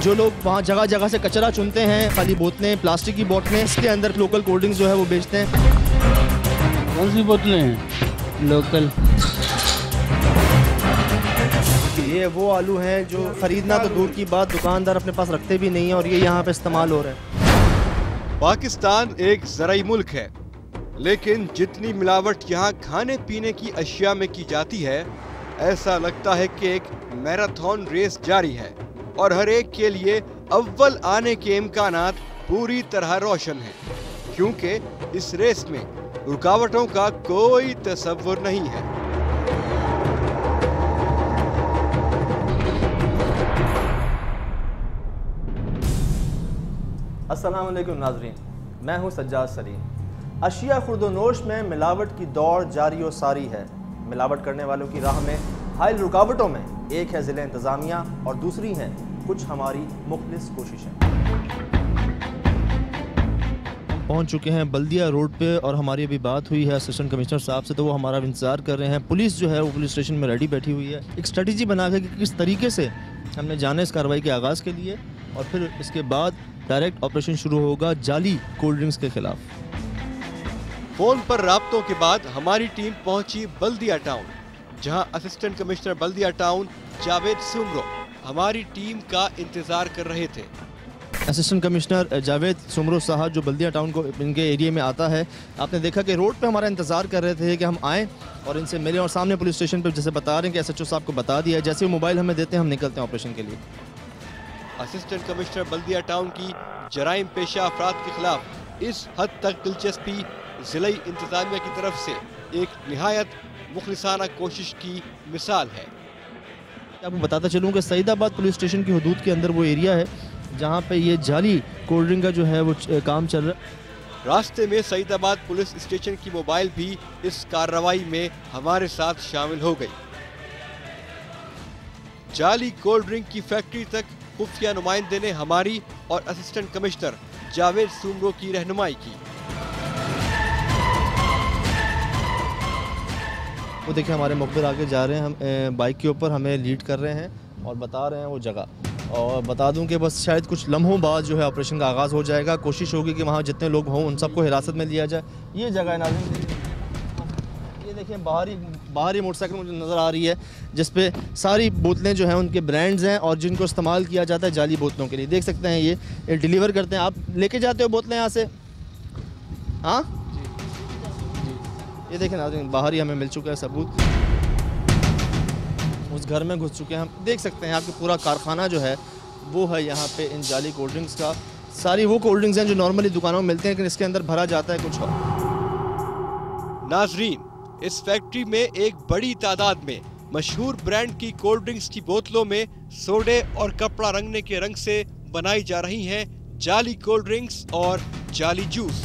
जो लोग वहाँ जगह जगह से कचरा चुनते हैं, खाली बोतलें, प्लास्टिक की बोतलें, इसके अंदर लोकल कोल्ड ड्रिंक्स जो है वो बेचते हैं। कौन सी बोतलें हैं? लोकल। ये वो आलू हैं जो ख़रीदना तो दूर की बात, दुकानदार अपने पास रखते भी नहीं हैं, और ये यहाँ पे इस्तेमाल हो रहा है। पाकिस्तान एक ज़राई मुल्क है, लेकिन जितनी मिलावट यहाँ खाने पीने की अशिया में की जाती है, ऐसा लगता है कि एक मैराथन रेस जारी है और हर एक के लिए अव्वल आने के इम्कानात पूरी तरह रोशन हैं, क्योंकि इस रेस में रुकावटों का कोई तसव्वुर नहीं है। अस्सलाम वालेकुम नाज़रीन, मैं हूं सज्जाद सलीम। अशिया खुर्दोनोश में मिलावट की दौड़ जारी और सारी है। मिलावट करने वालों की राह में हायल रुकावटों में एक है ज़िला इंतज़ामिया और दूसरी हैं कुछ हमारी मुखलिस कोशिशें। पहुंच चुके हैं बल्दिया रोड पे और हमारी अभी बात हुई है असिस्टेंट कमिश्नर साहब से, तो वो हमारा इंतज़ार कर रहे हैं। पुलिस जो है वो पुलिस स्टेशन में रेडी बैठी हुई है, एक स्ट्रेटजी बना कर कि किस तरीके से हमने जाना इस कार्रवाई के आगाज़ के लिए, और फिर इसके बाद डायरेक्ट ऑपरेशन शुरू होगा जाली कोल्ड ड्रिंक्स के खिलाफ। फोन पर राब्तों के बाद हमारी टीम पहुंची बल्दिया टाउन, जहां असिस्टेंट कमिश्नर बल्दिया टाउन जावेद सुमरो हमारी टीम का इंतजार कर रहे थे। असिस्टेंट कमिश्नर जावेद सुमरो साहब जो बल्दिया टाउन को इनके एरिया में आता है, आपने देखा कि रोड पे हमारा इंतज़ार कर रहे थे कि हम आएँ और इनसे मिलें, और सामने पुलिस स्टेशन पे जैसे बता रहे हैं कि SHO साहब को बता दिया है, जैसे वो मोबाइल हमें देते हैं हम निकलते हैं ऑपरेशन के लिए। असिस्टेंट कमिश्नर बल्दिया टाउन की जराइम पेशा अफराद के खिलाफ इस हद तक दिलचस्पी ज़िला इंतज़ामिया की तरफ से एक निहायत मुखलिसाना कोशिश की मिसाल है। आपको बताता चलूँ कि सईदाबाद पुलिस स्टेशन की हदूद के अंदर वो एरिया है जहाँ पे ये जाली कोल्ड ड्रिंक का जो है वो काम चल रहा है। रास्ते में सईदाबाद पुलिस स्टेशन की मोबाइल भी इस कार्रवाई में हमारे साथ शामिल हो गई। जाली कोल्ड ड्रिंक की फैक्ट्री तक खुफिया नुमाइंदे ने हमारी और असिस्टेंट कमिश्नर जावेद सुमरो की रहनुमाई की। वो देखिए हमारे मुखबिर आगे जा रहे हैं, हम बाइक के ऊपर हमें लीड कर रहे हैं और बता रहे हैं वो जगह। और बता दूं कि बस शायद कुछ लम्हों बाद जो है ऑपरेशन का आगाज़ हो जाएगा। कोशिश होगी कि वहाँ जितने लोग हों उन सबको हिरासत में लिया जाए। ये जगह है नाज़रीन, ये देखिए बाहरी मोटरसाइकिल मुझे नज़र आ रही है जिस पे सारी बोतलें जो हैं उनके ब्रांड्स हैं और जिनको इस्तेमाल किया जाता है जाली बोतलों के लिए। देख सकते हैं ये डिलीवर करते हैं। आप लेके जाते हो बोतलें यहाँ से? हाँ ये देखें नाज़रीन, बाहर ही हमें मिल चुका है सबूत। उस घर में घुस चुके हैं हम। देख सकते हैं आपके पूरा कारखाना जो है वो है यहाँ पे इन जाली कोल्ड ड्रिंक्स का। सारी वो कोल्ड ड्रिंक्स हैं जो नॉर्मली दुकानों में मिलते हैं, लेकिन इसके अंदर भरा जाता है कुछ और। नाजरीन, इस फैक्ट्री में एक बड़ी तादाद में मशहूर ब्रांड की कोल्ड ड्रिंक्स की बोतलों में सोडे और कपड़ा रंगने के रंग से बनाई जा रही हैं जाली कोल्ड ड्रिंक्स और जाली जूस।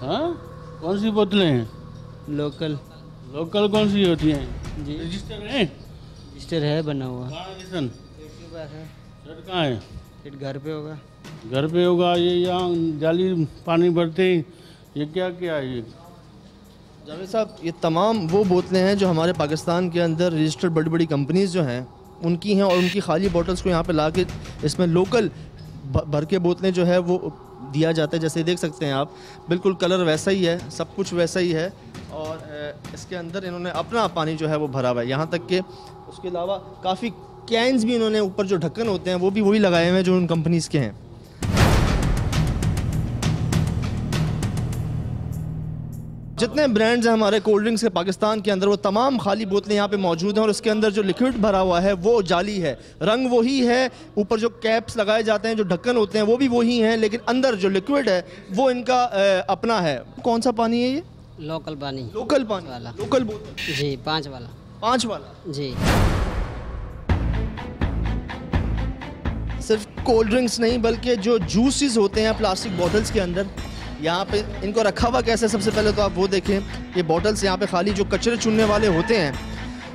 हाँ, कौन सी बोतलें हैं? लोकल। लोकल कौन सी होती हैं? जी रजिस्टर है? रजिस्टर है बना हुआ। रजिस्टर है शर्ट कहाँ है? फिर घर पे होगा। घर पे होगा। ये यहाँ जाली पानी भरते हैं, ये क्या क्या है ये? जावेद साहब, ये तमाम वो बोतलें हैं जो हमारे पाकिस्तान के अंदर रजिस्टर्ड बड़ी बड़ी कंपनीज़ जो हैं उनकी हैं, और उनकी खाली बोतल्स को यहाँ पे ला के इसमें लोकल भर के बोतलें जो है वो दिया जाता है। जैसे देख सकते हैं आप, बिल्कुल कलर वैसा ही है, सब कुछ वैसा ही है, और इसके अंदर इन्होंने अपना पानी जो है वो भरा हुआ है। यहाँ तक कि उसके अलावा काफ़ी कैंस भी इन्होंने ऊपर जो ढक्कन होते हैं वो भी वही लगाए हुए हैं जो उन कंपनीज़ के हैं। जितने ब्रांड्स हैं हमारे कोल्ड ड्रिंक्स के पाकिस्तान के अंदर, वो तमाम खाली बोतलें यहाँ पे मौजूद हैं, और उसके अंदर जो लिक्विड भरा हुआ है वो जाली है। रंग वही है, ऊपर जो कैप्स लगाए जाते हैं, जो ढक्कन होते हैं वो भी वही हैं, लेकिन अंदर जो लिक्विड है वो इनका अपना है। कौन सा पानी है ये? लोकल पानी। लोकल पानी वाला। लोकल बोतल जी 5 वाला। 5 वाला जी। सिर्फ कोल्ड ड्रिंक्स नहीं बल्कि जो जूसेस होते हैं प्लास्टिक बॉटल्स के अंदर, यहाँ पे इनको रखा हुआ कैसे, सबसे पहले तो आप वो देखें, ये बॉटल्स यहाँ पे खाली जो कचरे चुनने वाले होते हैं,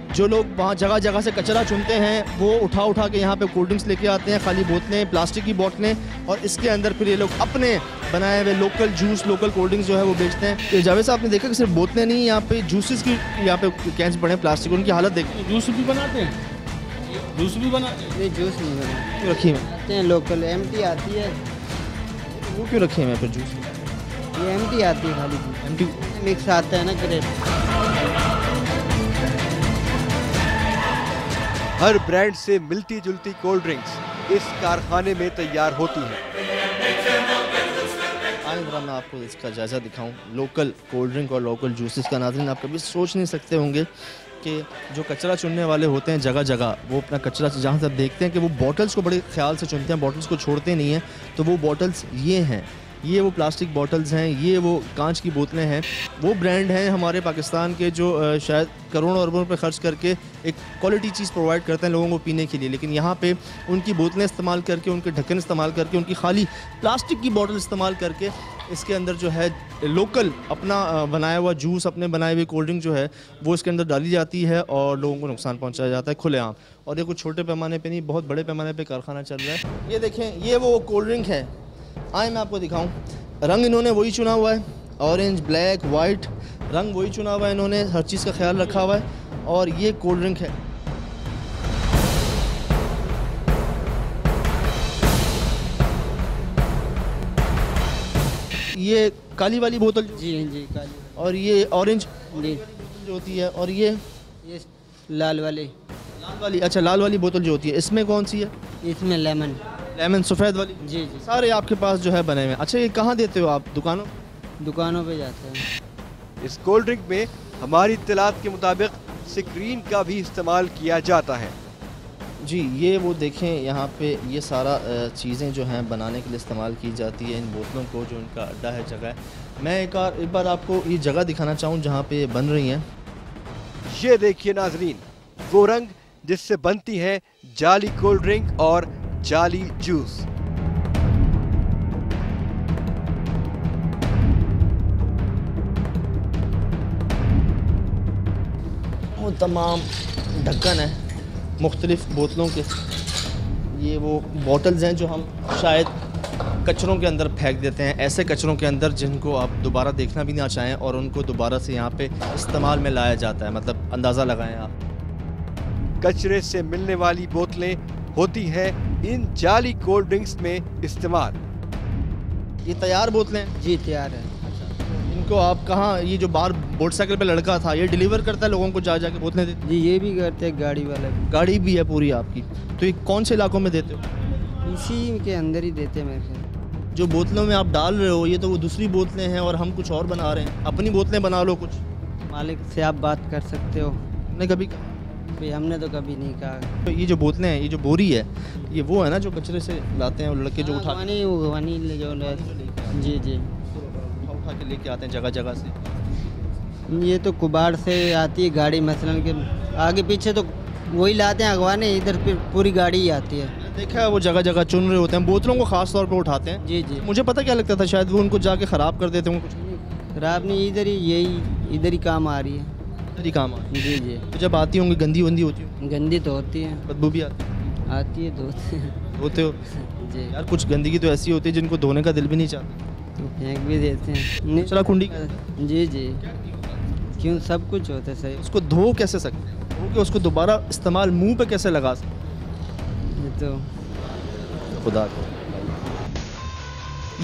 जो लोग वहाँ जगह जगह से कचरा चुनते हैं, वो उठा उठा के यहाँ पे कोल्ड ड्रिंक्स लेके आते हैं, खाली बोतलें, प्लास्टिक की बोतलें, और इसके अंदर फिर ये लोग अपने बनाए हुए local juice, local cold drinks जो है वो बेचते हैं। ये जावेद साहब, आपने देखा कि सिर्फ बोतलें नहीं, यहाँ पे जूसेस की यहाँ पे कैंस पड़े हैं प्लास्टिक, उनकी हालत देखिए। जूस भी बनाते हैं, जूस भी बनाते हैं। नहीं, जूस नहीं बना, क्यों रखी हुई आते हैं लोकल, एमटी आती है। वो क्यों रखे हैं फिर जूस? ये एमटी आती है खाली, एमटी मिक्स आता है ना क्रेट। हर ब्रांड से मिलती जुलती कोल्ड ड्रिंक्स इस कारखाने में तैयार होती हैं। आए जरा मैं आपको इसका जायज़ा दिखाऊं, लोकल कोल्ड ड्रिंक और लोकल जूसेस का। नाज़रीन, आप कभी सोच नहीं सकते होंगे कि जो कचरा चुनने वाले होते हैं जगह जगह, वो अपना कचरा जहाँ से देखते हैं कि वो बॉटल्स को बड़े ख्याल से चुनते हैं, बॉटल्स को छोड़ते नहीं हैं। तो वो बॉटल्स ये हैं, ये वो प्लास्टिक बॉटल्स हैं, ये वो कांच की बोतलें हैं। वो ब्रांड हैं हमारे पाकिस्तान के जो शायद करोड़ों अरबों रुपए खर्च करके एक क्वालिटी चीज़ प्रोवाइड करते हैं लोगों को पीने के लिए, लेकिन यहाँ पे उनकी बोतलें इस्तेमाल करके, उनके ढक्कन इस्तेमाल करके, उनकी खाली प्लास्टिक की बोतल इस्तेमाल करके इसके अंदर जो है लोकल अपना बनाया हुआ जूस, अपने बनाए हुए कोल्ड ड्रिंक जो है वो इसके अंदर डाली जाती है और लोगों को नुकसान पहुँचाया जाता है खुलेआम। और ये कुछ छोटे पैमाने पर नहीं, बहुत बड़े पैमाने पर कारखाना चल रहा है। ये देखें, ये वो कोल्ड ड्रिंक है। आए मैं आपको दिखाऊं, रंग इन्होंने वही चुना हुआ है, ऑरेंज, ब्लैक, वाइट, रंग वही चुना हुआ है इन्होंने, हर चीज़ का ख्याल रखा हुआ है। और ये कोल्ड ड्रिंक है। ये काली वाली बोतल जी जी, काली। और ये ऑरेंज जी, जो होती है, और ये लाल वाले। लाल वाली, अच्छा लाल वाली बोतल जो होती है, इसमें कौन सी है? इसमें लेमन। लेमन, सफ़ेद वाली। जी जी, सारे आपके पास जो है बने हुए हैं। अच्छा, ये कहाँ देते हो आप? दुकानों? दुकानों पे जाते हैं। इस कोल्ड ड्रिंक में हमारी इत्तलात के मुताबिक स्क्रीन का भी इस्तेमाल किया जाता है। जी, ये वो देखें, यहाँ पे ये सारा चीज़ें जो हैं बनाने के लिए इस्तेमाल की जाती है इन बोतलों को, जो इनका अड्डा है, जगह है। मैं एक बार आपको ये जगह दिखाना चाहूँ जहाँ पे ये बन रही हैं। ये देखिए नाजरीन, वो रंग जिससे बनती है जाली कोल्ड ड्रिंक और जाली जूस। वो तमाम ढक्कन है मुख्तलिफ़ बोतलों के। ये वो बॉटल्स हैं जो हम शायद कचरों के अंदर फेंक देते हैं, ऐसे कचरों के अंदर जिनको आप दोबारा देखना भी ना चाहें, और उनको दोबारा से यहाँ पे इस्तेमाल में लाया जाता है। मतलब अंदाज़ा लगाएं आप। कचरे से मिलने वाली बोतलें होती हैं इन जाली कोल्ड ड्रिंक्स में इस्तेमाल। ये तैयार बोतलें हैं? जी, तैयार है। इनको आप कहाँ, ये जो बाहर मोटरसाइकिल पे लड़का था, ये डिलीवर करता है लोगों को, जा के बोतलें देते? जी, ये भी करते हैं, गाड़ी वाला भी। गाड़ी भी है पूरी आपकी? तो ये कौन से इलाकों में देते हो? इसी के अंदर ही देते हैं मेरे ख्याल। जो बोतलों में आप डाल रहे हो, ये तो वो दूसरी बोतलें हैं और हम कुछ और बना रहे हैं। अपनी बोतलें बना लो कुछ। मालिक से आप बात कर सकते हो। हमने कभी भाई हमने तो कभी नहीं कहा। तो ये जो बोतलें हैं, ये जो बोरी है, ये वो है ना जो कचरे से लाते हैं वो लड़के जो उठा जी जी, उठा के लेके आते हैं जगह जगह से। ये तो कुबाड़ से आती है गाड़ी, मसलन के आगे पीछे तो वही लाते हैं अगवाने, इधर फिर पूरी गाड़ी ही आती है। देखा है वो जगह जगह चुन रहे होते हैं, बोतलों को खास तौर पर उठाते हैं। जी जी, मुझे पता क्या लगता था, शायद वो उनको जाके ख़राब कर देते हैं कुछ। खराब नहीं, इधर ही यही इधर ही काम आ रही है। इधर ही काम जी जी, तो जब आती होंगी गंदी वंदी होती हो? गंदी तो होती है, बदबू भी आती आती है, धोते हैं। होते हो जी, यार, कुछ गंदगी तो ऐसी होती है जिनको धोने का दिल भी नहीं चाहता। तो फेंक भी देते हैं। चला कुंडी जी जी, क्यों, सब कुछ होता है सही। उसको धो कैसे सकते हैं? धो के उसको दोबारा इस्तेमाल मुंह पे कैसे लगा सकते? ये तो खुदा को।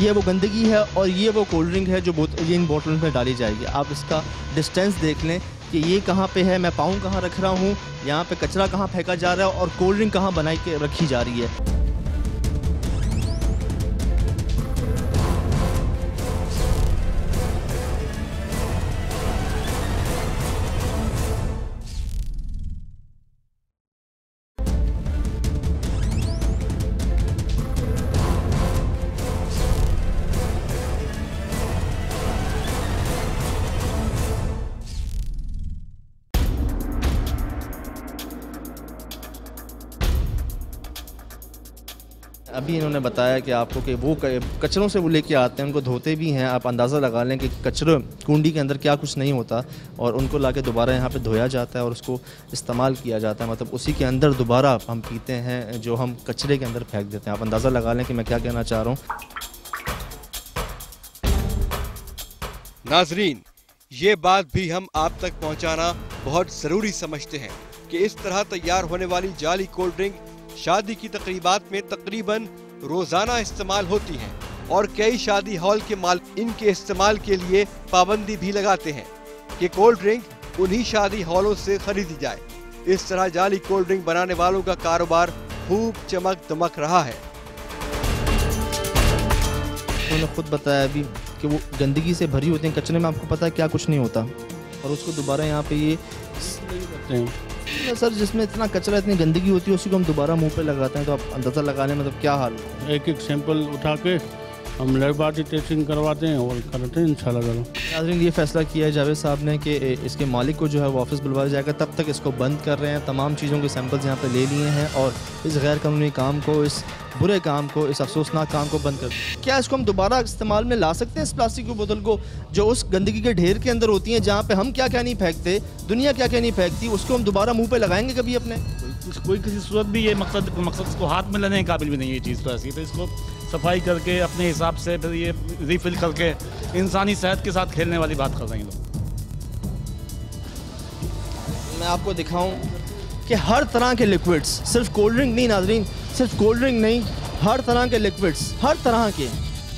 ये वो गंदगी है और ये वो कोल्ड ड्रिंक है जो ये इन बोतलों में डाली जाएगी। आप इसका डिस्टेंस देख लें कि ये कहाँ पे है, मैं पाँव कहाँ रख रहा हूँ, यहाँ पे कचरा कहाँ फेंका जा रहा है और कोल्ड ड्रिंक कहाँ बनाई के रखी जा रही है। अभी इन्होंने बताया कि आपको कि वो कचरों से वो लेके आते हैं, उनको धोते भी हैं। आप अंदाज़ा लगा लें कि कचरे कुंडी के अंदर क्या कुछ नहीं होता, और उनको लाके दोबारा यहाँ पे धोया जाता है और उसको इस्तेमाल किया जाता है। मतलब उसी के अंदर दोबारा हम पीते हैं जो हम कचरे के अंदर फेंक देते हैं। आप अंदाज़ा लगा लें कि मैं क्या कहना चाह रहा हूँ। नाजरीन, ये बात भी हम आप तक पहुंचाना बहुत ज़रूरी समझते हैं कि इस तरह तैयार होने वाली जाली कोल्ड ड्रिंक शादी की तकरीबात में तकरीबन रोजाना इस्तेमाल होती हैं, और कई शादी हॉल के मालिक इनके इस्तेमाल के लिए पाबंदी भी लगाते हैं कि कोल्ड ड्रिंक उन्हीं शादी हॉलों से खरीदी जाए। इस तरह जाली कोल्ड ड्रिंक बनाने वालों का कारोबार खूब चमक दमक रहा है। उन्होंने खुद बताया अभी कि वो गंदगी से भरी होती हैं, कचरे में आपको पता है क्या कुछ नहीं होता, और उसको दोबारा यहाँ पे ये सर जिसमें इतना कचरा इतनी गंदगी होती है उसी को हम दोबारा मुंह पे लगाते हैं, तो आप अंदाज़ा लगा लें मतलब क्या हाल है। एक सैंपल उठा के हम लेबोरेटरी टेस्टिंग करवाते हैं और करते हैं इंशाल्लाह। नाज़रीन, ये फैसला किया है जावेद साहब ने कि इसके मालिक को जो है वो ऑफिस बुलवाया जाएगा, तब तक इसको बंद कर रहे हैं। तमाम चीज़ों के सैंपल्स यहाँ पे ले लिए हैं और इस गैर कानूनी काम को, इस बुरे काम को, इस अफसोसनाक काम को बंद कर दिया। क्या इसको हम दोबारा इस्तेमाल में ला सकते हैं, इस प्लास्टिक की बोतल को जो उस गंदगी के ढेर के अंदर होती हैं, जहाँ पे हम क्या क्या नहीं फेंकते, दुनिया क्या क्या नहीं फेंकती, उसको हम दोबारा मुँह पे लगाएंगे कभी अपने? कोई किसी सूरत भी ये मकसद को हाथ में लेने के काबिल भी नहीं है ये चीज़। तो ऐसी तो इसको सफाई करके अपने हिसाब से फिर ये रिफिल करके इंसानी सेहत के साथ खेलने वाली बात कर रहे हैं लोग। मैं आपको दिखाऊं कि हर तरह के लिक्विड्स, सिर्फ कोल्ड ड्रिंक नहीं नाज़रीन, सिर्फ कोल्ड ड्रिंक नहीं, हर तरह के लिक्विड्स, हर तरह के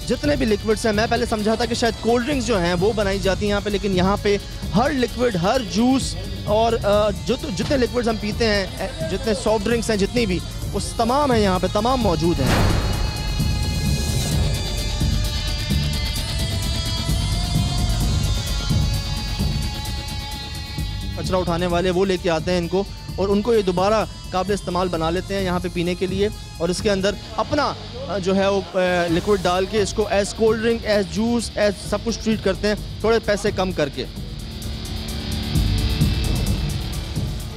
जितने भी लिक्विड्स हैं। मैं पहले समझा था कि शायद कोल्ड ड्रिंक्स जो हैं वो बनाई जाती हैं यहाँ पे, लेकिन यहाँ पे हर लिक्विड, हर जूस और जितने लिक्विड्स हम पीते हैं, जितने सॉफ्ट ड्रिंक्स हैं, जितनी भी, वो तमाम है यहाँ पे, तमाम मौजूद हैं। कचरा उठाने वाले वो लेके आते हैं इनको, और उनको ये दोबारा काबिल इस्तेमाल बना लेते हैं यहाँ पे पीने के लिए, और इसके अंदर अपना जो है वो लिक्विड डाल के इसको as cold drink, as juice, as सब कुछ ट्रीट करते हैं, थोड़े पैसे कम करके।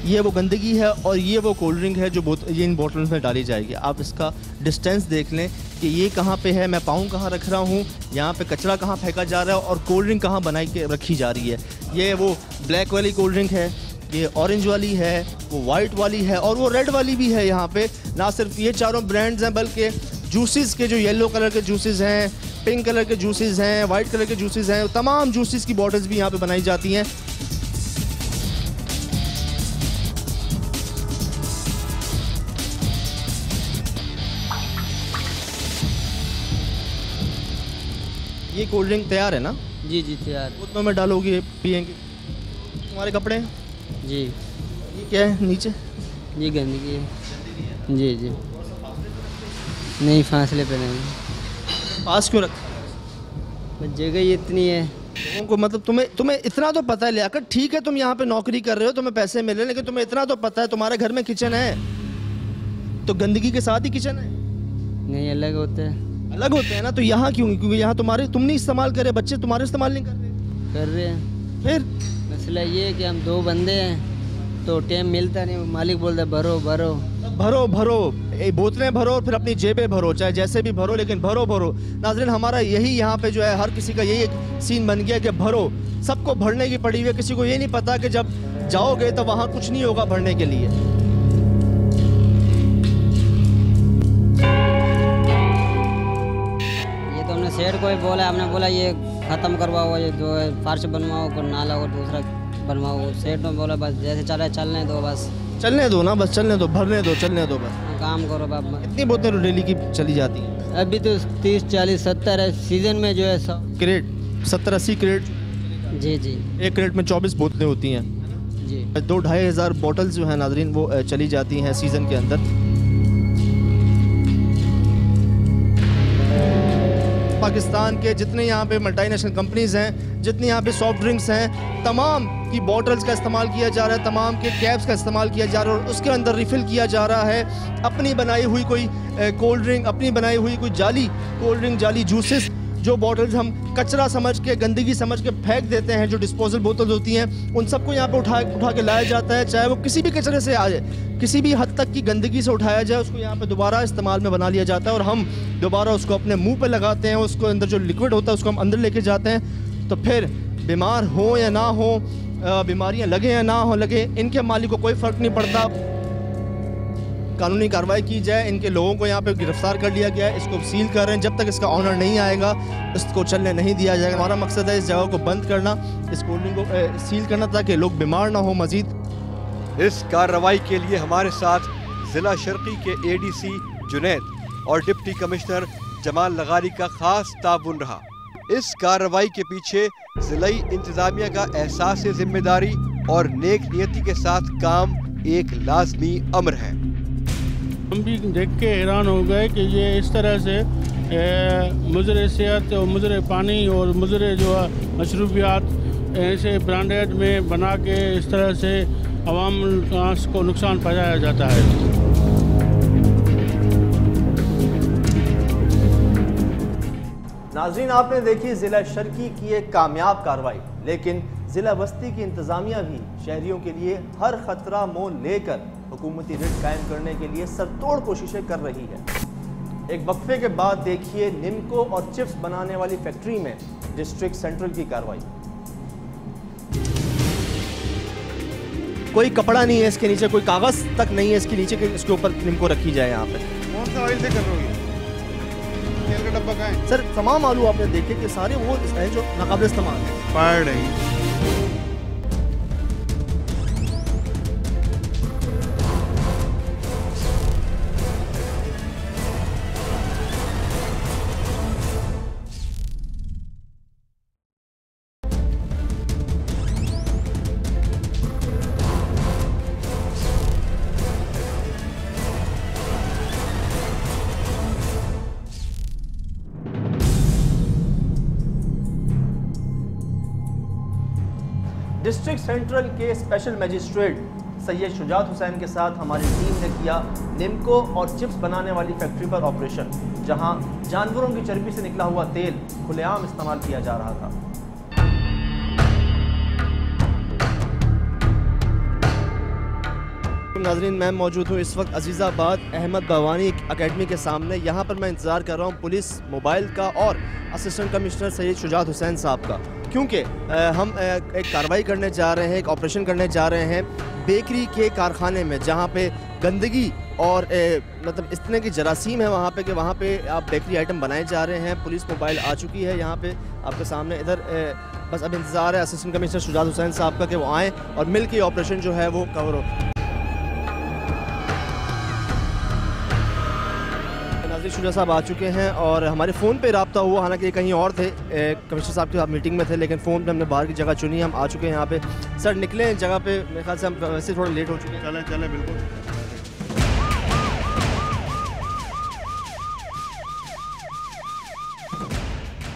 ये वो गंदगी है और ये वो कोल्ड ड्रिंक है जो ये इन बोतलों में डाली जाएगी। आप इसका डिस्टेंस देख लें कि ये कहाँ पे है, मैं पाँव कहाँ रख रहा हूँ, यहाँ पे कचरा कहाँ फेंका जा रहा है और कोल्ड ड्रिंक कहाँ बनाई के रखी जा रही है। ये वो ब्लैक वाली कोल्ड ड्रिंक है, ये ऑरेंज वाली है, वो वाइट वाली है और वो रेड वाली भी है। यहाँ पे ना सिर्फ ये चारों ब्रांड्स हैं बल्कि जूसेस के जो येलो कलर के जूसेस हैं, पिंक कलर के जूसेस हैं, वाइट कलर के जूसेस हैं, तमाम जूसेस की बॉटल्स भी यहाँ पे बनाई जाती हैं। ये कोल्ड ड्रिंक तैयार है ना? जी जी तैयार। बोतलों में डालोगे, पियेंगे। तुम्हारे कपड़े हैं? जी। ये क्या है नीचे? ये गंदगी है। जी जी। नहीं, फासले पे नहीं। पास क्यों रख? जगह ही इतनी है। लोगों को मतलब तुम्हें इतना तो पता है लियाकत, ठीक है तुम यहाँ पे नौकरी कर रहे हो, तुम्हें पैसे मिल रहे हैं, लेकिन तुम्हें इतना तो पता है तुम्हारे घर में किचन है, तो गंदगी के साथ ही किचन है। नहीं, अलग होते हैं। अलग होते हैं ना, तो यहाँ क्यों? क्योंकि यहाँ तुम नहीं इस्तेमाल कर रहे, बच्चे तुम्हारे इस्तेमाल नहीं कर रहे हैं। फिर मसला ये है कि हम 2 बंदे हैं तो टाइम मिलता नहीं, मालिक बोलता है भरो भरो भरो भरो, बोतलें भरो और फिर अपनी जेबें भरो, चाहे जैसे भी भरो, लेकिन भरो भरो। नाज़रीन, हमारा यही यहाँ पे जो है हर किसी का यही एक सीन बन गया कि भरो, सबको भरने की पड़ी हुई है। किसी को ये नहीं पता कि जब जाओगे तो वहाँ कुछ नहीं होगा भरने के लिए। ये तो हमने सेठ को ही बोला, हमने बोला ये ख़त्म करवाओ, ये जो है फर्श बनवाओ, कोई नाला और दूसरा बनवाओ। सेठ ने बोला बस जैसे चले चलने दो, बस चलने दो ना, बस चलने दो, भरने दो, चलने दो, बस काम करो बाप। कितनी बोतलें डेली की चली जाती हैं? अभी तो 30, 40, 70 है, सीजन में जो है 100 क्रेट, 70-80 क्रेट। जी जी। एक क्रेट में 24 बोतलें होती हैं जी। 2-2.5 हज़ार बोतल्स जो है नाज़रीन वो चली जाती हैं सीज़न के अंदर। पाकिस्तान के जितने यहाँ पे मल्टीनेशनल कंपनीज हैं, जितनी यहाँ पे सॉफ्ट ड्रिंक्स हैं, तमाम की बॉटल्स का इस्तेमाल किया जा रहा है, तमाम के कैप्स का इस्तेमाल किया जा रहा है और उसके अंदर रिफ़िल किया जा रहा है अपनी बनाई हुई कोई कोल्ड ड्रिंक, अपनी बनाई हुई कोई जाली कोल्ड ड्रिंक, जाली जूसेस। जो बॉटल्स हम कचरा समझ के, गंदगी समझ के फेंक देते हैं, जो डिस्पोजल बोतल्स होती हैं, उन सबको यहाँ पे उठा के लाया जाता है, चाहे वो किसी भी कचरे से आ जाए, किसी भी हद तक की गंदगी से उठाया जाए, उसको यहाँ पे दोबारा इस्तेमाल में बना लिया जाता है और हम दोबारा उसको अपने मुंह पे लगाते हैं, उसको अंदर जो लिक्विड होता है उसको हम अंदर लेके जाते हैं। तो फिर बीमार हो या ना हो, बीमारियाँ लगे या ना हो लगे, इनके मालिक को कोई फ़र्क नहीं पड़ता। कानूनी कार्रवाई की जाए, इनके लोगों को यहाँ पे गिरफ्तार कर लिया गया है, इसको सील कर रहे हैं। जब तक इसका ऑनर नहीं आएगा इसको चलने नहीं दिया जाएगा। हमारा मकसद है इस जगह को बंद करना, इस कोल्ड ड्रिंक को सील करना, ताकि लोग बीमार ना हो मज़ीद। इस कार्रवाई के लिए हमारे साथ जिला शर्की के एडीसी जुनैद और डिप्टी कमिश्नर जमाल लगारी का खास ताउन रहा। इस कार्रवाई के पीछे जिलाई इंतजामिया का एहसास जिम्मेदारी और नेक नियति के साथ काम एक लाजमी अमर है। हम भी देख के हैरान हो गए कि ये इस तरह से मुजरे सेहत और मुजरे पानी और मुजरे जो मशरूबियात ऐसे ब्रांडेड में बना के इस तरह से आवाम को नुकसान पहुँचाया जाता है। नाज़रीन, आपने देखी ज़िला शर्की की एक कामयाब कार्रवाई, लेकिन ज़िला बस्ती की इंतज़ामिया भी शहरियों के लिए हर ख़तरा मोल लेकर हुकूमती रिट कायम करने के लिए सरतोड़ कोशिशें कर रही है। एक वक्फे के बाद देखिए निमको और चिप्स बनाने वाली फैक्ट्री में डिस्ट्रिक्ट सेंट्रल की कार्रवाई। कोई कपड़ा नहीं है इसके नीचे, कोई कागज़ तक नहीं है इसके नीचे कि इसके ऊपर निमको रखी जाए। यहाँ पे कौन सा ऑयल से कर रहे हो? तेल का डब्बा कहाँ है? सर तमाम आलू आपने देखे कि सारे वो हैं जो नाकाबिल इस्तेमाल है। फायर नहीं। डिस्ट्रिक्ट सेंट्रल के स्पेशल मजिस्ट्रेट सैयद शुजात हुसैन के साथ हमारी टीम ने किया निमको और चिप्स बनाने वाली फैक्ट्री पर ऑपरेशन, जहां जानवरों की चर्बी से निकला हुआ तेल खुलेआम इस्तेमाल किया जा रहा था। नाज़रीन, मैं मौजूद हूँ इस वक्त अजीज़ाबाद अहमद भवानी अकेडमी के सामने। यहाँ पर मैं इंतज़ार कर रहा हूँ पुलिस मोबाइल का और असिस्टेंट कमिश्नर सैयद शुजात हुसैन साहब का, क्योंकि हम एक कार्रवाई करने जा रहे हैं, एक ऑपरेशन करने जा रहे हैं बेकरी के कारखाने में, जहाँ पे गंदगी और मतलब इस तरह की जरासीम है वहाँ पे कि वहाँ पे आप बेकरी आइटम बनाए जा रहे हैं। पुलिस मोबाइल आ चुकी है यहाँ पे आपके सामने। इधर बस अब इंतज़ार है असिस्टेंट कमिश्नर शुजात हुसैन साहब का कि वो आएँ और मिल के ऑपरेशन जो है वो कवर हो। शुजा साहब आ चुके हैं और हमारे फ़ोन पे रब्ता हुआ, हालांकि कहीं और थे, कमिश्नर साहब के साथ मीटिंग में थे, लेकिन फ़ोन पे हमने बाहर की जगह चुनी। हम आ चुके हैं यहाँ पे। सर निकले हैं जगह पे, मेरे ख्याल से हम वैसे थोड़ा लेट हो चुके हैं। चलें चलें बिल्कुल।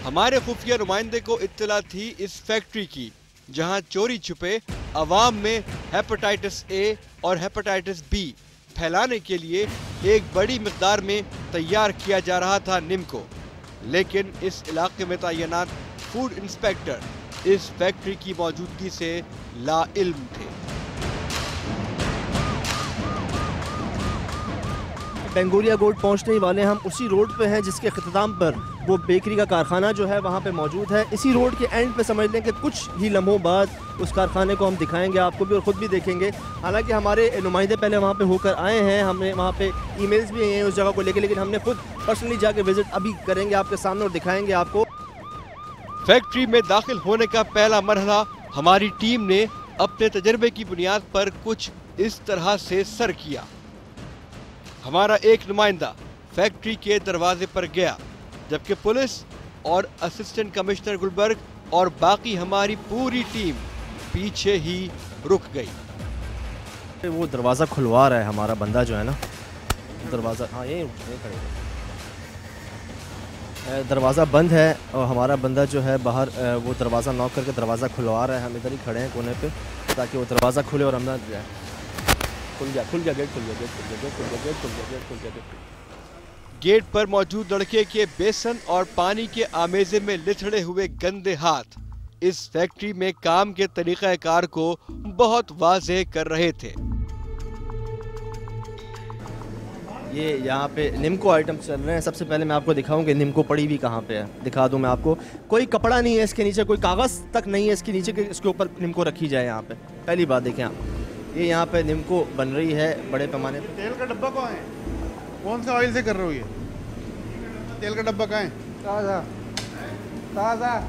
हमारे खुफिया नुमाइंदे को इत्तला थी इस फैक्ट्री की, जहां चोरी छुपे अवाम में हेपेटाइटिस ए और हेपेटाइटिस बी फैलाने के लिए एक बड़ी मिकदार में तैयार किया जा रहा था निमको। लेकिन इस इलाके में तैनात फूड इंस्पेक्टर इस फैक्ट्री की मौजूदगी से लाइल्म थे। बेंगोरिया गोड पहुंचने वाले हम उसी रोड पे हैं जिसके इख्तिताम पर वो बेकरी का कारखाना जो है वहाँ पे मौजूद है। इसी रोड के एंड पे समझ लें कि कुछ ही लम्हों बाद उस कारखाने को हम दिखाएंगे आपको भी और ख़ुद भी देखेंगे। हालांकि हमारे नुमाइंदे पहले वहाँ पे होकर आए हैं, हमने वहाँ पे ईमेल्स भी हैं उस जगह को लेकर, लेकिन हमने खुद पर्सनली जाके विजिट अभी करेंगे आपके सामने और दिखाएंगे आपको। फैक्ट्री में दाखिल होने का पहला मरहला हमारी टीम ने अपने तजर्बे की बुनियाद पर कुछ इस तरह से सर किया। हमारा एक नुमाइंदा फैक्ट्री के दरवाजे पर गया, जबकि पुलिस और असिस्टेंट कमिश्नर गुलबर्ग और बाकी हमारी पूरी टीम पीछे ही रुक गई। वो दरवाज़ा खुलवा रहा है हमारा बंदा जो है ना, दरवाज़ा, हाँ यही खड़े, दरवाज़ा बंद है और हमारा बंदा जो है बाहर वो दरवाज़ा नॉक करके दरवाज़ा खुलवा रहा है। हम इधर ही खड़े हैं कोने पे ताकि वो दरवाज़ा खुले और अंदर जाए। खुल गया गेट, खुल गया गेट, खुल गया गेट, खुल गया गेट, खुल गया गेट, खुल गया गेट। गेट पर मौजूद लड़के के बेसन और पानी के आमेजे में लिथड़े हुए गंदे हाथ इस फैक्ट्री में काम के तरीक़ाकार को बहुत वाज़ेह कर रहे थे। ये यहाँ पे निम्को आइटम चल रहे हैं। सबसे पहले मैं आपको दिखाऊं कि निम्को पड़ी हुई कहाँ पे है, दिखा दूं मैं आपको। कोई कपड़ा नहीं है इसके नीचे, कोई कागज़ तक नहीं है इसके नीचे कि इसके ऊपर निम्को रखी जाए। यहाँ पे पहली बात देखें आप, ये यहाँ पे निम्को बन रही है बड़े पैमाने पे। तेल का डब्बा कहाँ है? कौन सा ऑयल से कर रहे हो ये? तेल का डब्बा कहाँ है? ताज़ा ताज़ा।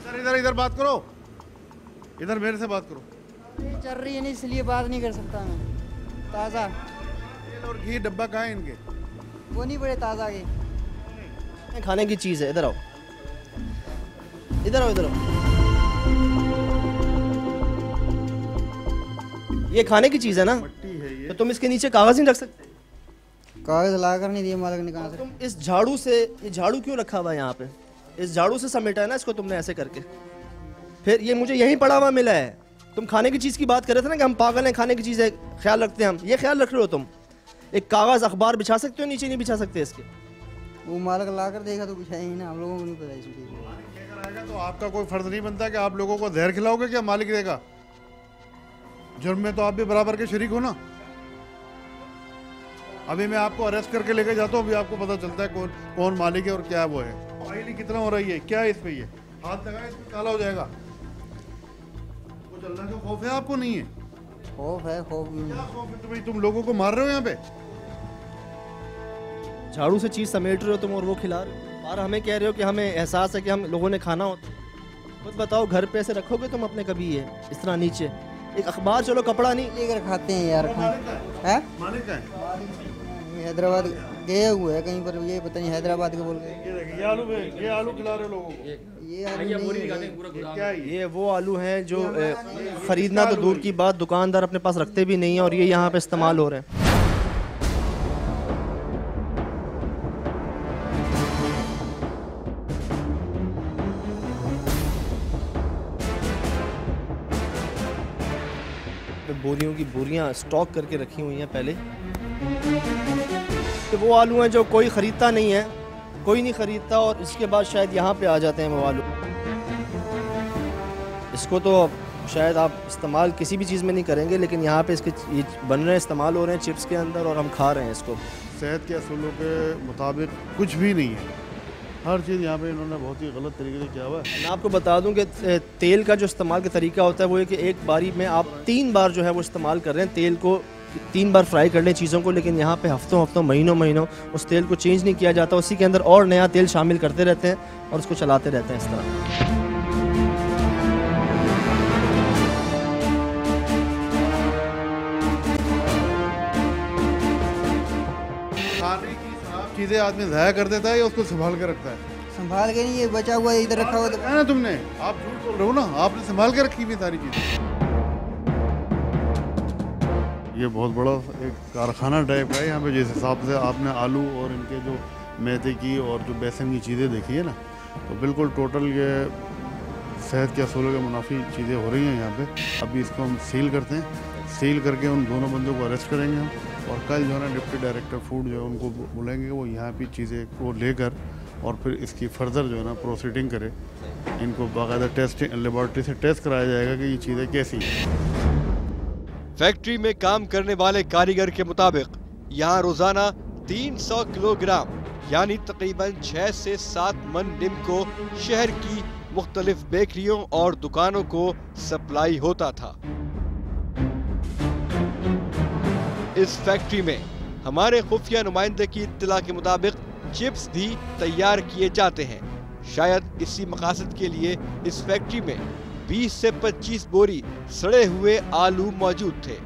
सर इधर इधर बात करो, इधर मेरे से बात करो। ये चल रही है नहीं इसलिए बात नहीं कर सकता मैं। ताज़ा तेल और घी डब्बा कहाँ है इनके? वो नहीं बड़े ताज़ा के खाने की चीज़ है। इधर आओ, इधर आओ, इधर आओ। ये खाने की चीज़ है ना, तो तुम इसके नीचे कागज़ नहीं रख सकते? कागज़ ला कर नहीं दिए मालिक ने कहाँ से। तुम इस झाड़ू से, ये झाड़ू क्यों रखा हुआ है यहाँ पे? इस झाड़ू से समेटा है ना इसको तुमने ऐसे करके। फिर ये मुझे यहीं पड़ा हुआ मिला है। तुम खाने की चीज़ की बात कर रहे थे ना कि हम पागल हैं, खाने की चीज़ है, ख्याल रखते हैं हम। ये ख्याल रख रहे हो तुम? एक कागज़ अखबार बिछा सकते हो नीचे? नहीं बिछा सकते इसके। वो मालिक ला कर देखा तो बिछाए ही ना, हम लोगों को नहीं पता इसलिए। तो आपका कोई फर्ज नहीं बनता कि आप लोगों को जहर खिलाओगे क्या मालिक देगा? जुर्म में तो आप भी बराबर के शरीक हो ना। अभी मैं आपको अरेस्ट करके लेके जाता हूँ, अभी आपको पता चलता है कौन मालिक है और क्या वो है। ऑयली कितना हो रही है, क्या है इस पे? ये हाथ लगाए इस पे काला हो जाएगा। वो चलने का खौफ है आपको? नहीं है खौफ है। खौफ क्या खौफ है तुम्हें? तुम लोगों को मार रहे हो यहाँ पे। झाड़ू से चीज़ समेट रहे हो तुम और वो खिला रहे हो। और हमें कह रहे हो कि हमें एहसास है कि हम लोगों ने खाना होता है। खुद बताओ, घर पे ऐसे रखोगे तुम अपने कभी ये इस तरह नीचे? एक अखबार, चलो कपड़ा नहीं लेकर खाते हैं यार। है मालिक का है? हैदराबाद गए हुए है कहीं पर, ये पता नहीं हैदराबाद के बोल गए। ये देखिए, ये आलू खिला रहे हो लोगों को। ये आलू नहीं है। क्या है ये वो आलू हैं जो ख़रीदना तो दूर की बात, दुकानदार अपने पास रखते भी नहीं हैं, और ये यहाँ पे इस्तेमाल हो रहे हैं। बोरियों की बोरियां स्टॉक करके रखी हुई हैं पहले। तो वो आलू हैं जो कोई ख़रीदता नहीं है, कोई नहीं ख़रीदता, और इसके बाद शायद यहाँ पे आ जाते हैं वो आलू। इसको तो शायद आप इस्तेमाल किसी भी चीज़ में नहीं करेंगे, लेकिन यहाँ पे इसके ये बन रहे हैं, इस्तेमाल हो रहे हैं चिप्स के अंदर, और हम खा रहे हैं इसको। सेहत के असूलों के मुताबिक कुछ भी नहीं है। हर चीज़ यहाँ पे इन्होंने बहुत ही गलत तरीके से किया हुआ है। मैं आपको बता दूं कि तेल का जो इस्तेमाल का तरीका होता है वो है कि एक बारी में आप 3 बार जो है वो इस्तेमाल कर रहे हैं। तेल को 3 बार फ्राई कर लें चीज़ों को, लेकिन यहाँ पे हफ्तों महीनों उस तेल को चेंज नहीं किया जाता। उसी के अंदर और नया तेल शामिल करते रहते हैं और उसको चलाते रहते हैं इस तरह। चीज़ें आदमी ज़ाया कर देता है या उसको संभाल के रखता है? संभाल के नहीं, ये बचा हुआ इधर रखा हुआ है ना तुमने। आप झूठ बोल रहे हो ना, आपने संभाल के रखी हुई सारी चीज़ें। ये बहुत बड़ा एक कारखाना टाइप का है यहाँ पे। जिस हिसाब से आपने आलू और इनके जो मैदे की और जो बेसन की चीज़ें देखी है ना, तो बिल्कुल टोटल ये सेहत के असूलों के मुनाफी चीज़ें हो रही हैं यहाँ पे। अभी इसको हम सील करते हैं, सील करके उन दोनों बंदों को अरेस्ट करेंगे हम, और कल जो है ना डिप्टी डायरेक्टर फूड जो है उनको बोलेंगे वो यहाँ पे चीज़ें को लेकर और फिर इसकी फर्दर जो है ना प्रोसीडिंग करे। इनको बाकायदा टेस्टिंग लेबॉर्ट्री से टेस्ट कराया जाएगा कि ये चीज़ें कैसी हैं। फैक्ट्री में काम करने वाले कारीगर के मुताबिक यहाँ रोजाना 300 किलोग्राम यानी तकरीबन 6 से 7 मन निम्को शहर की मुख्तलिफ बेकरियों और दुकानों को सप्लाई होता था। इस फैक्ट्री में हमारे खुफिया नुमाइंदे की इत्तला के मुताबिक चिप्स भी तैयार किए जाते हैं। शायद इसी मकासद के लिए इस फैक्ट्री में 20 से 25 बोरी सड़े हुए आलू मौजूद थे।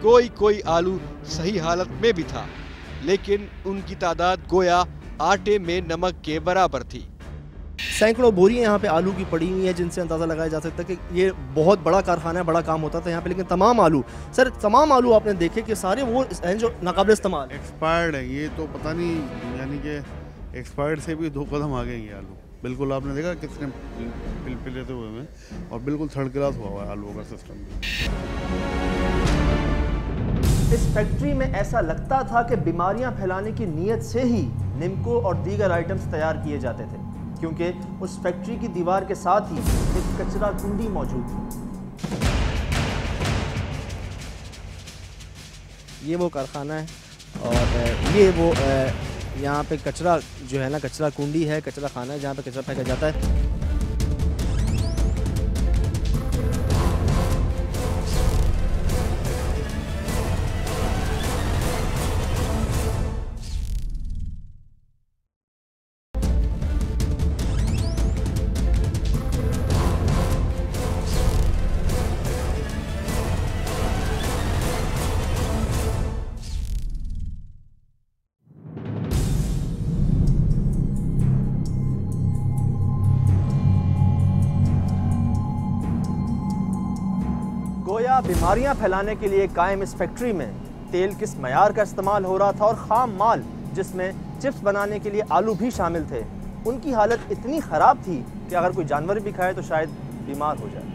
कोई आलू सही हालत में भी था, लेकिन उनकी तादाद गोया आटे में नमक के बराबर थी। सैकड़ों बोरियां यहाँ पे आलू की पड़ी हुई हैं, जिनसे अंदाज़ा लगाया जा सकता है कि ये बहुत बड़ा कारखाना है, बड़ा काम होता था यहाँ पे। लेकिन तमाम आलू, सर तमाम आलू आपने देखे कि सारे वो हैं जो नाकाबिल इस्तेमाल एक्सपायर्ड है। ये तो पता नहीं, यानी कि एक्सपायर्ड से भी 2 कदम आ गए ये आलू। बिल्कुल आपने देखा कितने पिलेते हुए में, और बिल्कुल थर्ड क्लास हुआ है आलूओं का सिस्टम। इस फैक्ट्री में ऐसा लगता था कि बीमारियां फैलाने की नीयत से ही निम्को और दीगर आइटम्स तैयार किए जाते थे, क्योंकि उस फैक्ट्री की दीवार के साथ ही एक कचरा कुंडी मौजूद थी। ये वो कारखाना है और ये वो यहाँ पे कचरा जो है ना, कचरा कुंडी है, कचरा खाना है जहाँ पे कचरा फेंका जाता है। गोया बीमारियां फैलाने के लिए कायम इस फैक्ट्री में तेल किस मयार का इस्तेमाल हो रहा था और ख़ाम माल जिसमें चिप्स बनाने के लिए आलू भी शामिल थे, उनकी हालत इतनी ख़राब थी कि अगर कोई जानवर भी खाए तो शायद बीमार हो जाए।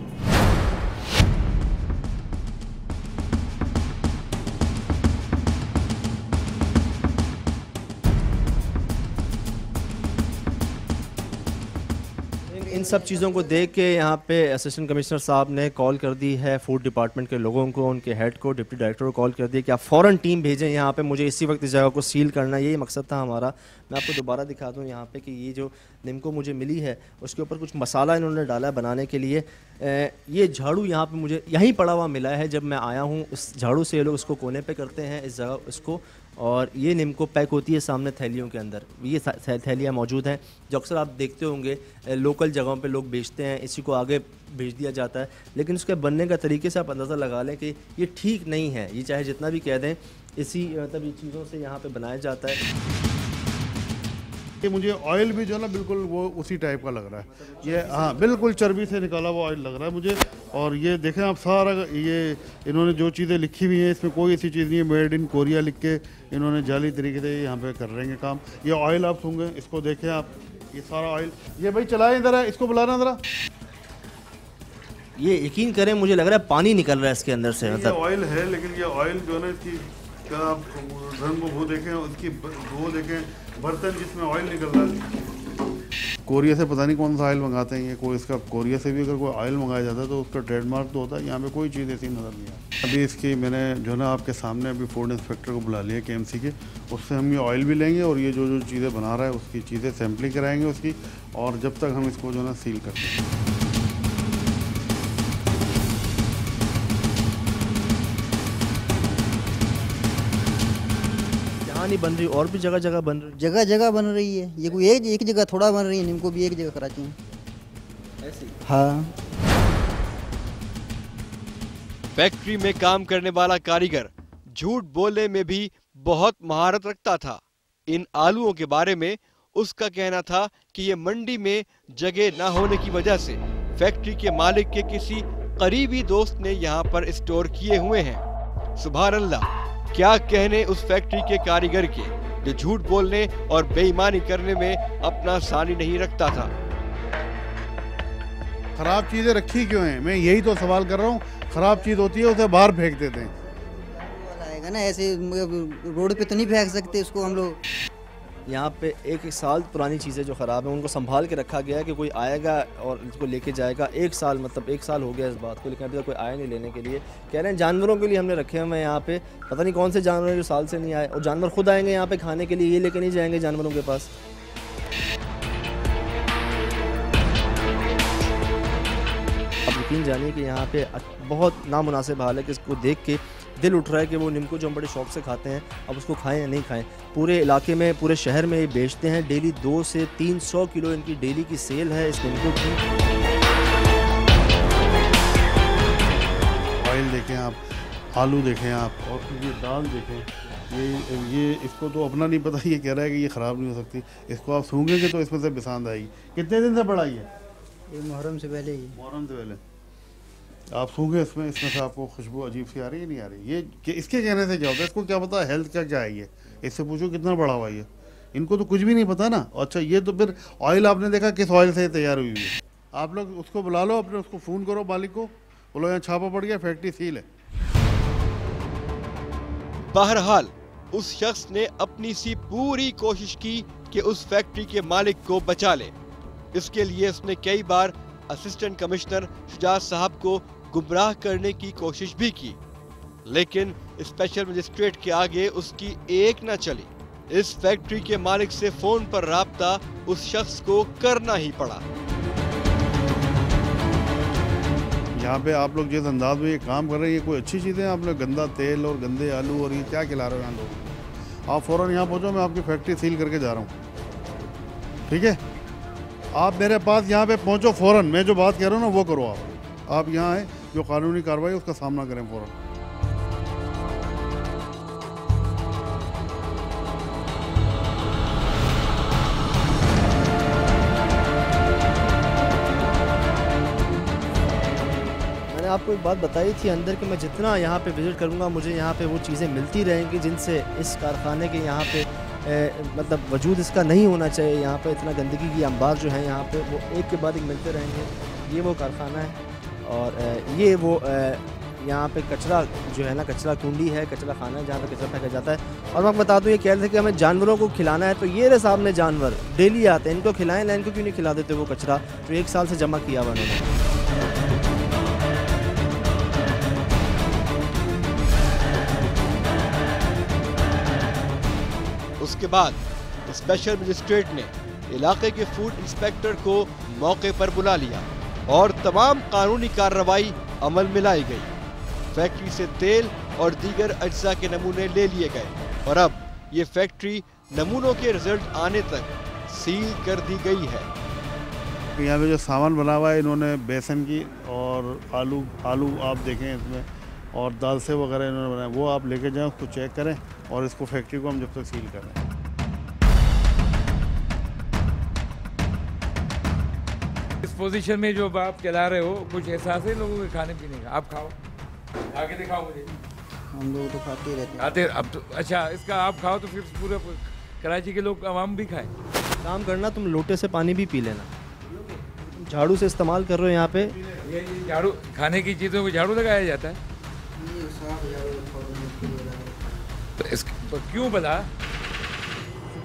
इन सब चीज़ों को देख के यहाँ पे असिस्टेंट कमिश्नर साहब ने कॉल कर दी है फूड डिपार्टमेंट के लोगों को, उनके हेड को, डिप्टी डायरेक्टर को कॉल कर दिया कि आप फ़ौरन टीम भेजें यहाँ पे, मुझे इसी वक्त इस जगह को सील करना, यही मकसद था हमारा। मैं आपको दोबारा दिखा दूँ यहाँ पे कि ये जो निम्को मुझे मिली है उसके ऊपर कुछ मसाला इन्होंने डाला बनाने के लिए। ये झाड़ू यहाँ पे मुझे यहीं पड़ा हुआ मिला है, जब मैं आया हूँ उस झाड़ू से ये लोग उसको कोने पे करते हैं इस जगह इसको, और ये निम्को पैक होती है सामने थैलियों के अंदर। ये थैलियाँ मौजूद हैं जो अक्सर आप देखते होंगे लोकल जगहों पे लोग बेचते हैं, इसी को आगे भेज दिया जाता है, लेकिन उसके बनने का तरीके से आप अंदाज़ा लगा लें कि ये ठीक नहीं है। ये चाहे जितना भी कह दें, इसी मतलब ये चीज़ों से यहाँ पे बनाया जाता है। ये मुझे ऑयल भी जो है ना बिल्कुल वो उसी टाइप का लग रहा है, ये हाँ बिल्कुल चर्बी से निकाला हुआ ऑयल लग रहा है मुझे। और ये देखें आप सारा ये इन्होंने जो चीज़ें लिखी हुई हैं इसमें कोई ऐसी चीज़ नहीं है मेड इन कोरिया लिख के इन्होंने जाली तरीके से यहाँ पे कर रहे हैं काम। ये ऑयल आप सूंघें, इसको देखें आप, ये सारा ऑयल, ये भाई चलाएं ज़रा, इसको बुलाना ज़रा। ये यकीन करें मुझे लग रहा है पानी निकल रहा है इसके अंदर से, मतलब ऑयल है, लेकिन ये ऑयल जो है ना इसकी क्या आप रंग को वो देखें, उसकी वो देखें, बर्तन जिसमें ऑयल निकल रहा है। कोरिया से पता नहीं कौन सा ऑयल मंगाते हैं ये, कोई इसका कोरिया से भी अगर कोई ऑयल मंगाया जाता है तो उसका ट्रेडमार्क तो होता है, यहाँ पे कोई चीज़ ऐसी नज़र नहीं आती। अभी इसकी मैंने जो है ना आपके सामने अभी फूड इंस्पेक्टर को बुला लिया KMC के, उससे हम ये ऑयल भी लेंगे और ये जो जो चीज़ें बना रहा है उसकी चीज़ें सैम्पलिंग कराएँगे उसकी, और जब तक हम इसको जो है ना सील करते हैं। नहीं बन रही, और भी जगह जगह बन रही, जगह जगह बन रही है। ये कोई एक जगह थोड़ा बन रही है, निम्को भी एक जगह कराची में ऐसी। हाँ, फैक्ट्री में काम करने वाला कारीगर झूठ बोलने में भी बहुत महारत रखता था। इन आलूओं के बारे में उसका कहना था कि ये मंडी में जगह न होने की वजह से फैक्ट्री के मालिक के किसी करीबी दोस्त ने यहाँ पर स्टोर किए हुए हैं। सुभान अल्लाह, क्या कहने उस फैक्ट्री के कारीगर के जो झूठ बोलने और बेईमानी करने में अपना सानी नहीं रखता था। खराब चीज़ें रखी क्यों हैं, मैं यही तो सवाल कर रहा हूँ। खराब चीज़ होती है उसे बाहर फेंक देते हैं। आएगा ना ऐसे रोड पे तो नहीं फेंक सकते उसको हम लोग। यहाँ पे एक साल पुरानी चीज़ें जो ख़राब हैं उनको संभाल के रखा गया है कि कोई आएगा और इसको लेके जाएगा। एक साल मतलब 1 साल हो गया इस बात को, लेकिन अभी तक कोई आया नहीं लेने के लिए। कह रहे हैं जानवरों के लिए हमने रखे हुए हैं यहाँ पे, पता नहीं कौन से जानवर जो साल से नहीं आए, और जानवर खुद आएंगे यहाँ पे खाने के लिए, ये लेके नहीं जाएंगे जानवरों के पास। अब यकीन जानिए कि यहाँ पे बहुत नामुनासिब हाल है कि इसको देख के दिल उठ रहा है कि वो निम्को जो हम बड़े शौक से खाते हैं अब उसको खाएं या नहीं खाएं। पूरे इलाके में, पूरे शहर में ये बेचते हैं, डेली 200 से 300 किलो इनकी डेली की सेल है इस निम्को की। ऑयल देखें आप, आलू देखें आप, और ये दाल देखें, ये इसको तो अपना नहीं पता, ये कह रहा है कि ये ख़राब नहीं हो सकती। इसको आप सूंघेंगे तो इसमें से पसंद आएगी। कितने दिन से बढ़ाई है? ये मुहर्रम से पहले ही। मुहर्रम से पहले आप सूंघे इसमें से आपको खुशबू अजीब सी आ रही है, नहीं आ रही? ये इसके कहने से क्या होता है, इसको क्या पता हेल्थ का क्या है ये? इससे पूछो कितना बड़ा हुआ ये, इनको तो कुछ भी नहीं पता ना। अच्छा, ये तो फिर ऑयल आपने देखा किस ऑयल से तैयार हुई है। आप लोग उसको बुला लो, अपने उसको फ़ोन करो मालिक को, बोलो यहाँ छापा पड़ गया, फैक्ट्री सील है। बहरहाल उस शख्स ने अपनी सी पूरी कोशिश की कि उस फैक्ट्री के मालिक को बचा ले। इसके लिए उसने कई बार असिस्टेंट कमिश्नर शुजात साहब को गुमराह करने की कोशिश भी की, लेकिन स्पेशल मजिस्ट्रेट के आगे उसकी एक न चली। इस फैक्ट्री के मालिक से फोन पर राब्ता उस शख्स को करना ही पड़ा। यहाँ पे आप लोग जिस अंदाज में ये काम कर रहे हैं, ये कोई अच्छी चीज़ है? आप लोग गंदा तेल और गंदे आलू और ये क्या खिला रहे हो यहाँ लोग? आप फ़ौरन यहाँ पहुँचो, मैं आपकी फैक्ट्री सील करके जा रहा हूँ, ठीक है? आप मेरे पास यहाँ पे पहुँचो फ़ौरन, मैं जो बात कह रहा हूँ ना वो करो। आप यहाँ आए, जो कानूनी कार्रवाई उसका सामना करें फ़ौरन। आपको एक बात बताई थी अंदर कि मैं जितना यहाँ पे विज़िट करूँगा मुझे यहाँ पे वो चीज़ें मिलती रहेंगी जिनसे इस कारखाने के यहाँ पे मतलब वजूद इसका नहीं होना चाहिए। यहाँ पे इतना गंदगी की अंबार जो है यहाँ पे वो एक के बाद एक मिलते रहेंगे। ये वो कारखाना है और ये वो यहाँ पे कचरा जो है ना, कचरा कुंडी है, कचरा खाना है जहाँ पे कचरा फेंका जाता है। और मैं बता दूँ ये कह रहे थे कि हमें जानवरों को खिलाना है, तो ये रहे सामने जानवर डेली आते हैं, इनको खिलाएं ना, इनको क्यों नहीं खिला देते वो कचरा जो 1 साल से जमा किया हुआ उन्होंने। उसके बाद स्पेशल मजिस्ट्रेट ने इलाके के फूड इंस्पेक्टर को मौके पर बुला लिया और तमाम कानूनी कार्रवाई अमल में लाई गई। फैक्ट्री से तेल और दीगर अज्जा के नमूने ले लिए गए और अब ये फैक्ट्री नमूनों के रिजल्ट आने तक सील कर दी गई है। यहाँ पे जो सामान बना हुआ है इन्होंने बेसन की और आलू आप देखें इसमें और दाल से वगैरह इन्होंने बनाया, वो आप लेके जाएं, उसको चेक करें और इसको फैक्ट्री को हम जब तक सील कर रहे हैं। इस पोजीशन में जो आप चला रहे हो, कुछ एहसास है लोगों के खाने पीने का? आप खाओ, आगे दिखाओ मुझे। हम लोग तो खाते ही रहते हैं। आते अब तो अच्छा, इसका आप खाओ तो फिर पूरे कराची के लोग आवाम भी खाएं। काम करना, तुम लोटे से पानी भी पी लेना। झाड़ू से इस्तेमाल कर रहे हो यहाँ पे? ये झाड़ू, खाने की चीज़ों को झाड़ू लगाया जाता है तो क्यों भला?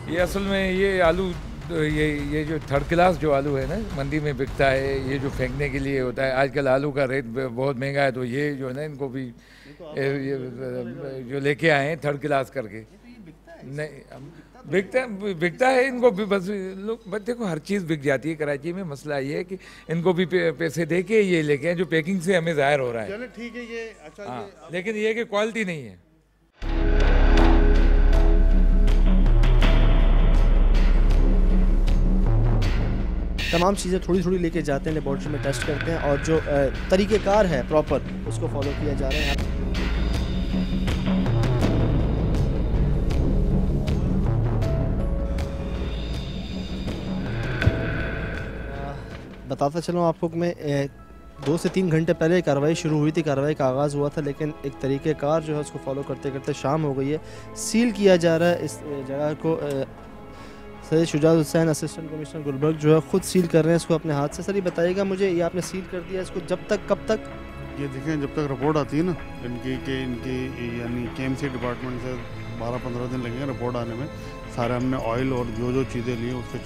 ये असल में ये आलू, ये जो थर्ड क्लास जो आलू है ना मंडी में बिकता है, ये जो फेंकने के लिए होता है। आजकल आलू का रेट बहुत महंगा है, तो ये जो है ना इनको भी ये जो लेके आए हैं थर्ड क्लास करके, नहीं बिकता है इनको भी। बस लोग बस देखो, हर चीज़ बिक जाती है कराची में। मसला ये है कि इनको भी पैसे दे के ये लेके आए, जो पैकिंग से हमें ज़ाहिर हो रहा है। चलो ठीक है, ये अच्छा। हाँ, लेकिन ये कि क्वालिटी नहीं है। तमाम चीज़ें थोड़ी थोड़ी लेके जाते हैं, लेबॉर्ट्री में टेस्ट करते हैं और जो तरीक़ेकार है प्रॉपर उसको फॉलो किया जा रहा है। बताता चलूँ आपको कि मैं 2 से 3 घंटे पहले कार्रवाई शुरू हुई थी, कार्रवाई का आगाज़ हुआ था, लेकिन एक तरीक़ेकार जो है उसको फॉलो करते करते शाम हो गई है। सील किया जा रहा है इस जगह को। सैयद शुजात हुसैन असिस्टेंट कमिश्नर गुलबर्ग जो है ख़ुद सील कर रहे हैं इसको अपने हाथ से। सर ये बताइएगा मुझे, ये आपने सील कर दिया इसको, जब तक कब तक? ये देखें, जब तक रिपोर्ट आती है ना इनकी यानी KMC डिपार्टमेंट से 12-15 दिन लगेंगे रिपोर्ट आने में। सारे हमने ऑयल और जो चीज़ें ली उससे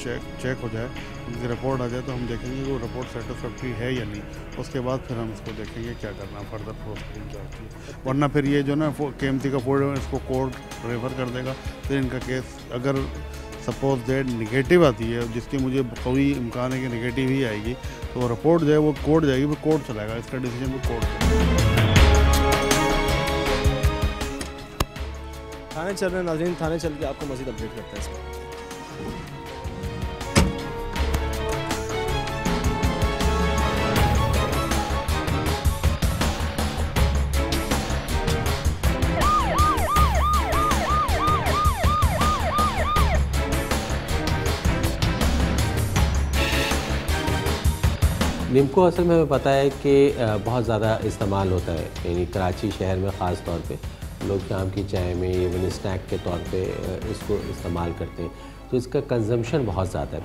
चेक हो जाए, उनकी रिपोर्ट आ जाए तो हम देखेंगे कि वो रिपोर्ट सेटिस्फैक्ट्री है या नहीं। उसके बाद फिर हम इसको देखेंगे क्या करना, फर्दर प्रोसीडिंग क्या होती है। वरना फिर ये जो ना KMC का फूड इसको कोर्ट रेफर कर देगा। फिर इनका केस अगर सपोज दैट निगेटिव आती है, जिसकी मुझे कोई इम्कान है कि निगेटिव ही आएगी, तो रिपोर्ट जो है वो कोर्ट जाएगी, फिर कोर्ट चलाएगा इसका डिसीजन, वो कोर्ट। थाने चल रहे हैं नाज़रीन, थाने चल के आपको मज़ीद अपडेट करते हैं इसमें। निम्को असल में हमें पता है कि बहुत ज़्यादा इस्तेमाल होता है, यानी कराची शहर में ख़ास तौर पे लोग शाम की चाय में इवन स्नैक के तौर पे इसको इस्तेमाल करते हैं। तो इसका कंजम्पशन बहुत ज़्यादा है,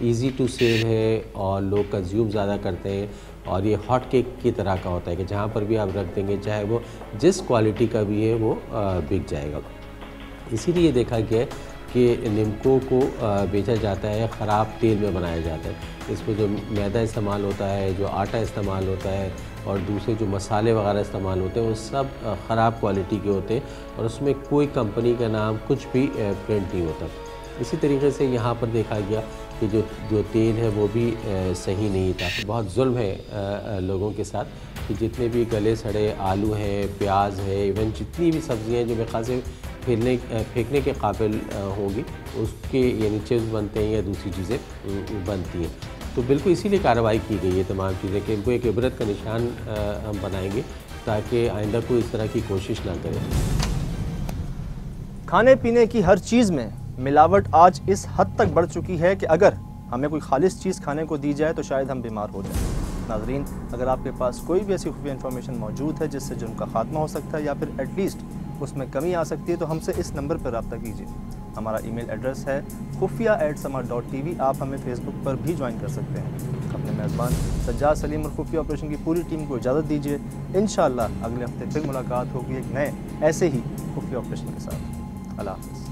इजी टू सेल है और लोग कंज्यूम ज़्यादा करते हैं। और ये हॉट केक की तरह का होता है कि जहाँ पर भी आप रख देंगे, चाहे वो जिस क्वालिटी का भी है, वो बिक जाएगा। इसीलिए देखा गया है कि निम्को को बेचा जाता है, ख़राब तेल में बनाया जाता है। इसमें जो मैदा इस्तेमाल होता है, जो आटा इस्तेमाल होता है और दूसरे जो मसाले वगैरह इस्तेमाल होते हैं, वो सब ख़राब क्वालिटी के होते हैं और उसमें कोई कंपनी का नाम कुछ भी प्रिंट नहीं होता। इसी तरीके से यहाँ पर देखा गया कि जो तेल है वो भी सही नहीं था। बहुत जुल्म है लोगों के साथ कि जितने भी गले सड़े आलू हैं, प्याज है, इवन जितनी भी सब्ज़ियाँ जो मेरे ख्याल से फेंकने के काबिल होंगी, उसके यानी चिप्स बनते हैं या दूसरी चीज़ें बनती हैं। तो बिल्कुल इसीलिए कार्रवाई की गई है तमाम चीज़ें कि इनको एक इबरत का निशान हम बनाएंगे ताकि आइंदा कोई इस तरह की कोशिश ना करे। खाने पीने की हर चीज़ में मिलावट आज इस हद तक बढ़ चुकी है कि अगर हमें कोई खालिश चीज़ खाने को दी जाए तो शायद हम बीमार हो जाएं। नाज़रीन, अगर आपके पास कोई भी ऐसी खुफिया इन्फॉर्मेशन मौजूद है जिससे जुर्म का खात्मा हो सकता है या फिर एटलीस्ट उसमें कमी आ सकती है, तो हमसे इस नंबर पर रब्ता कीजिए। हमारा ईमेल एड्रेस है khufia@sama.tv। आप हमें फेसबुक पर भी ज्वाइन कर सकते हैं। अपने मेज़बान सज्जाद सलीम और खुफिया ऑपरेशन की पूरी टीम को इजाज़त दीजिए। इंशाअल्लाह अगले हफ्ते फिर मुलाकात होगी एक नए ऐसे ही खुफिया ऑपरेशन के साथ। अल्लाह हाफ़िज़।